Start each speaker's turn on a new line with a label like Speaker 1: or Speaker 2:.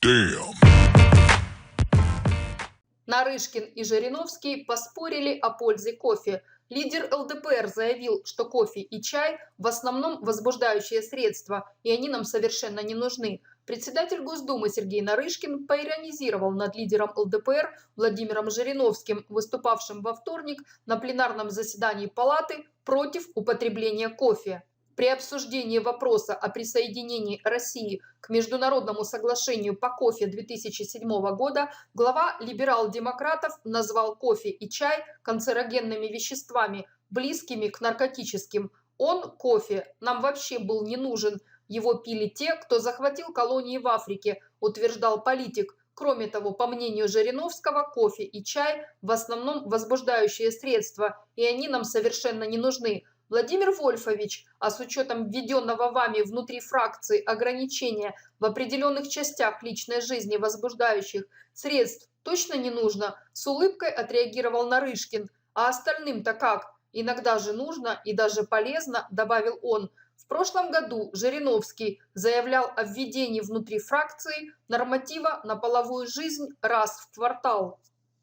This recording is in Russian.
Speaker 1: Damn.
Speaker 2: Нарышкин и Жириновский поспорили о пользе кофе. Лидер ЛДПР заявил, что кофе и чай в основном возбуждающие средства, и они нам совершенно не нужны. Председатель Госдумы Сергей Нарышкин поиронизировал над лидером ЛДПР Владимиром Жириновским, выступавшим во вторник на пленарном заседании Палаты против употребления кофе. При обсуждении вопроса о присоединении России к Международному соглашению по кофе 2007 года глава либерал-демократов назвал кофе и чай канцерогенными веществами, близкими к наркотическим. Он, кофе, нам вообще был не нужен. Его пили те, кто захватил колонии в Африке, утверждал политик. Кроме того, по мнению Жириновского, кофе и чай в основном возбуждающие средства, и они нам совершенно не нужны. Владимир Вольфович, а с учетом введенного вами внутри фракции ограничения в определенных частях личной жизни возбуждающих средств точно не нужно, с улыбкой отреагировал Нарышкин. А остальным-то как? Иногда же нужно и даже полезно, добавил он. В прошлом году Жириновский заявлял о введении внутри фракции норматива на половую жизнь раз в квартал.